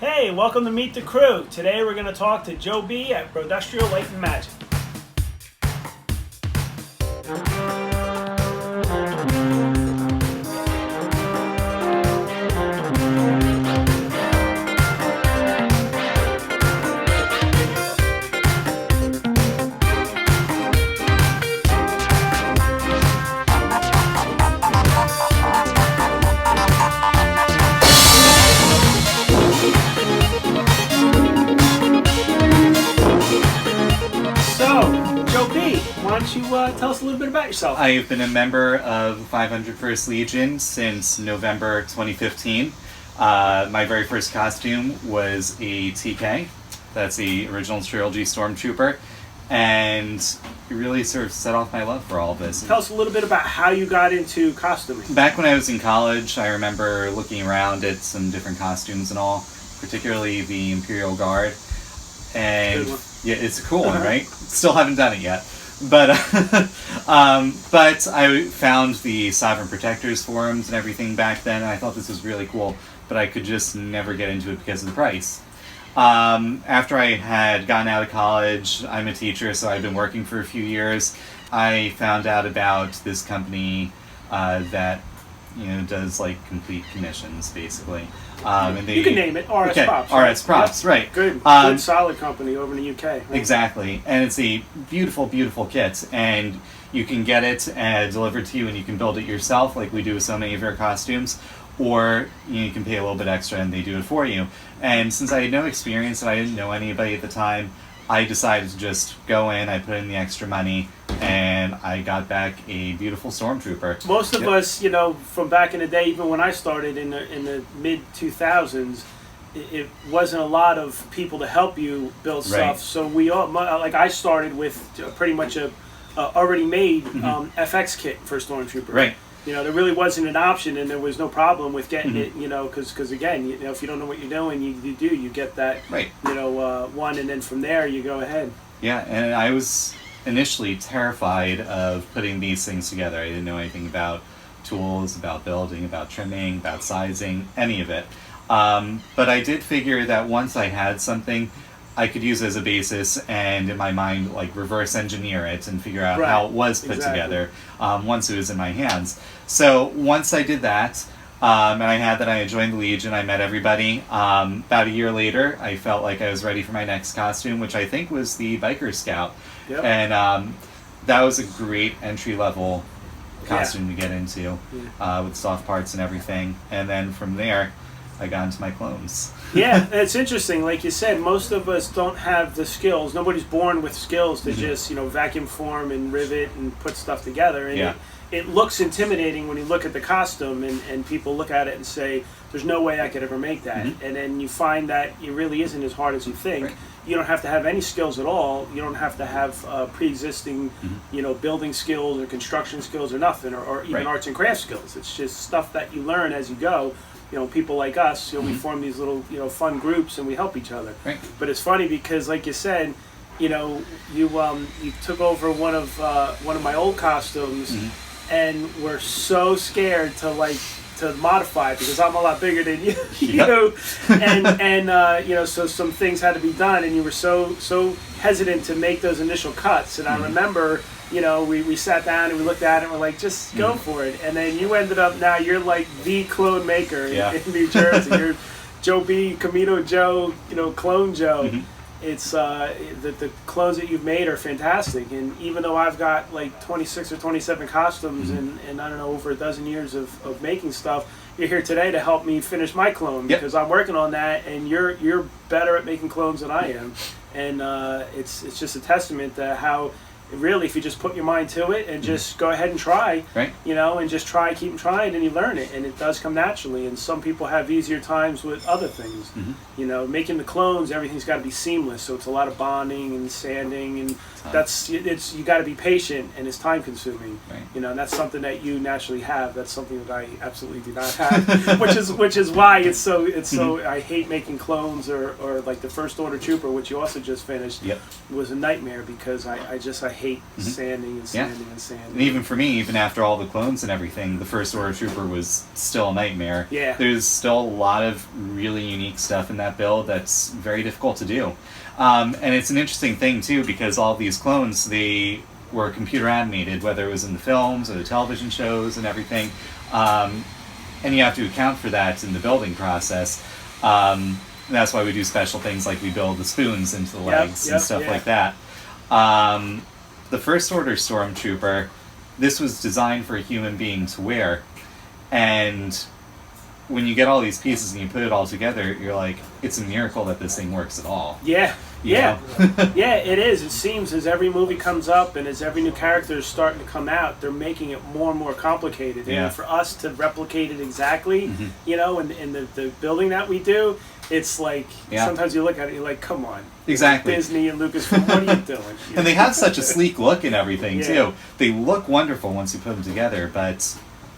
Hey, welcome to Meet the Crew. Today we're going to talk to Joe B at Brodustrial Light Magic. Why don't you tell us a little bit about yourself? I've been a member of 501st Legion since November 2015. My very first costume was a TK. That's the original trilogy Stormtrooper. And it really sort of set off my love for all of this. Tell us a little bit about how you got into costuming. Back when I was in college, I remember looking around at some different costumes and all, particularly the Imperial Guard. And yeah, it's a cool one, right? Still haven't done it yet. But but I found the Sovereign Protectors forums and everything back then, and I thought this was really cool, but I could just never get into it because of the price. After I had gotten out of college, I'm a teacher, so I've been working for a few years. I found out about this company that does like complete commissions, basically. And you can name it, RS Props. Right? RS Props, yep. Right. Good solid company over in the UK. Right? Exactly. And it's a beautiful, beautiful kit. And you can get it delivered to you and you can build it yourself like we do with so many of our costumes. Or you can pay a little bit extra and they do it for you. And since I had no experience and I didn't know anybody at the time, I decided to just go in, I put in the extra money, and I got back a beautiful Stormtrooper. Most of us, from back in the day, even when I started in the mid-2000s, it wasn't a lot of people to help you build stuff. Right. So we all, like I started with pretty much a already made FX kit for Stormtrooper. Right. There really wasn't an option, and there was no problem with getting it. Because again, if you don't know what you're doing, you get that. Right. One, and then from there you go ahead. Yeah, and I was initially terrified of putting these things together. I didn't know anything about tools, about building, about trimming, about sizing, any of it. But I did figure that once I had something, I could use it as a basis and in my mind like reverse engineer it and figure out how it was put together once it was in my hands. So once I did that, and I had that, I joined the Legion, I met everybody. About a year later, I felt like I was ready for my next costume, which I think was the Biker Scout. Yep. And that was a great entry-level costume to get into with soft parts and everything. And then from there, I got into my clones. Yeah, it's interesting. Like you said, most of us don't have the skills. Nobody's born with skills to just, vacuum form and rivet and put stuff together. And it looks intimidating when you look at the costume and people look at it and say, there's no way I could ever make that. And then you find that it really isn't as hard as you think. Right. You don't have to have any skills at all. You don't have to have pre-existing, building skills or construction skills or nothing, or even arts and crafts skills. It's just stuff that you learn as you go. People like us, we form these little, fun groups and we help each other. Right. But it's funny because, like you said, you took over one of my old costumes, and were so scared to modify it because I'm a lot bigger than you, and so some things had to be done, and you were so hesitant to make those initial cuts. And I remember, we sat down and we looked at it and we're like, just go for it. And then you ended up, now you're like the clone maker in New Jersey. You're Joe B, Camino Joe, Clone Joe. It's the clones that you've made are fantastic. And even though I've got like 26 or 27 costumes and I don't know, over a dozen years of making stuff, you're here today to help me finish my clone because I'm working on that, and you're better at making clones than I am. And it's just a testament to how really, if you just put your mind to it and just go ahead and try, and just keep trying, and you learn it, and it does come naturally. And some people have easier times with other things. Making the clones, everything's got to be seamless, so it's a lot of bonding and sanding and it's you got to be patient, and it's time consuming. Right. You know, and that's something that you naturally have. That's something that I absolutely do not have, which is why it's so I hate making clones or like the First Order Trooper, which you also just finished. Yep. Was a nightmare because I hate sanding and sanding and sanding. And even for me, even after all the clones and everything, the First Order Trooper was still a nightmare. Yeah. There's still a lot of really unique stuff in that build that's very difficult to do. And it's an interesting thing, too, because all these clones, they were computer animated, whether it was in the films or the television shows and everything. And you have to account for that in the building process. And that's why we do special things like we build the spoons into the legs and stuff like that. The First Order Stormtrooper, this was designed for a human being to wear. And when you get all these pieces and you put it all together, you're like, it's a miracle that this thing works at all. Yeah. You know? Yeah, it is. It seems as every movie comes up and as every new character is starting to come out, they're making it more and more complicated. And for us to replicate it exactly, you know, in the building that we do, it's like sometimes you look at it, you're like, come on. Exactly. Disney and Lucasfilm, what are you doing? And they have such a sleek look and everything, too. They look wonderful once you put them together, but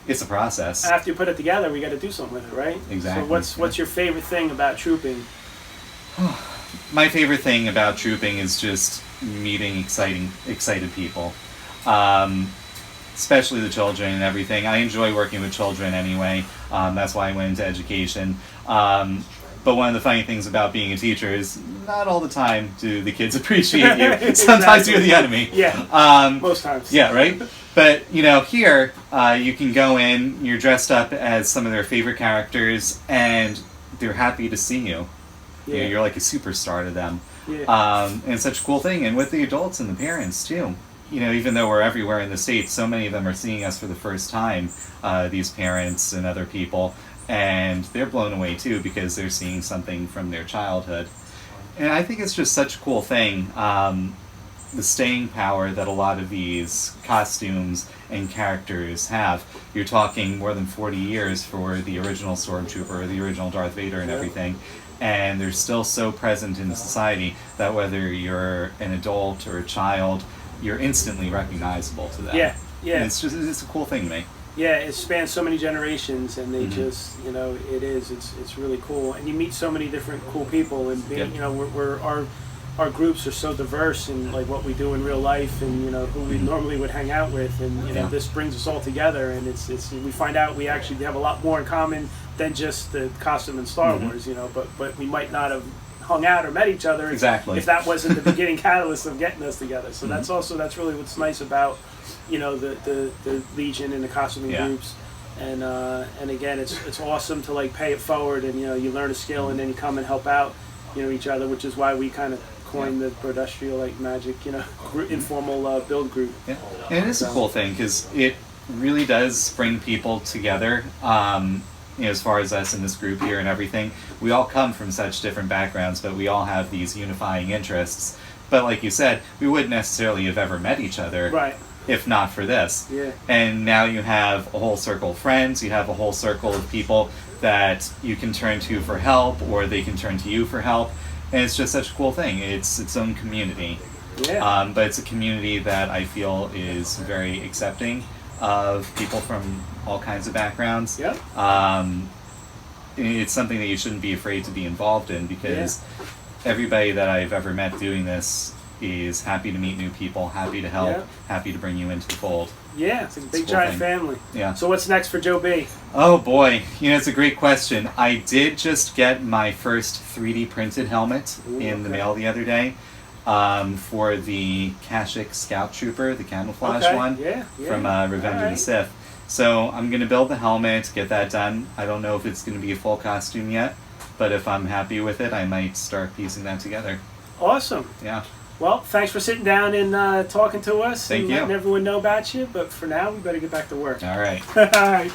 it's a process. After you put it together, we got to do something with it, right? Exactly. So what's your favorite thing about trooping? My favorite thing about trooping is just meeting excited people, especially the children and everything. I enjoy working with children anyway. That's why I went into education. But one of the funny things about being a teacher is not all the time do the kids appreciate you. Sometimes you're the enemy. Yeah. Most times. Yeah, right? But, you know, here you can go in, you're dressed up as some of their favorite characters, and they're happy to see you. Yeah. You know, you're like a superstar to them. Yeah. And it's such a cool thing. And with the adults and the parents, too. You know, even though we're everywhere in the States, so many of them are seeing us for the first time, these parents and other people. And they're blown away, too, because they're seeing something from their childhood. And I think it's just such a cool thing. The staying power that a lot of these costumes and characters have. You're talking more than 40 years for the original Stormtrooper, the original Darth Vader and everything. And they're still so present in society that whether you're an adult or a child, you're instantly recognizable to them. Yeah, yeah. And it's a cool thing to me. Yeah, it spans so many generations, and they just, you know, it's really cool. And you meet so many different cool people, and being, you know, our groups are so diverse in like what we do in real life, and you know who we normally would hang out with, and you know this brings us all together, and it's we find out we actually have a lot more in common than just the costume in Star Wars, you know, but we might not have hung out or met each other if that wasn't the beginning catalyst of getting us together. So that's really what's nice about, you know, the Legion and the costuming groups. And again, it's awesome to like pay it forward, and you know, you learn a skill and then you come and help out, you know, each other, which is why we kind of coined the Brodustrial Light Magic, you know, informal build group. Yeah, and it is a cool thing because it really does bring people together. You know, as far as us in this group here and everything, we all come from such different backgrounds, but we all have these unifying interests. But like you said, we wouldn't necessarily have ever met each other if not for this. Yeah. And now you have a whole circle of friends, you have a whole circle of people that you can turn to for help, or they can turn to you for help. And it's just such a cool thing. It's its own community. Yeah. But it's a community that I feel is very accepting of people from all kinds of backgrounds. Yep. It's something that you shouldn't be afraid to be involved in, because everybody that I've ever met doing this is happy to meet new people, happy to help, happy to bring you into the fold. Yeah, it's a big giant family. Yeah. So what's next for Joe B? Oh boy, you know, it's a great question. I did just get my first 3D printed helmet in the mail the other day for the Kashyyyk Scout Trooper, the camouflage one from Revenge of the Sith. So I'm going to build the helmet, get that done. I don't know if it's going to be a full costume yet, but if I'm happy with it, I might start piecing that together. Awesome. Yeah. Well, thanks for sitting down and talking to us. Thank and you. letting everyone know about you. But for now, we better get back to work. All right. All right.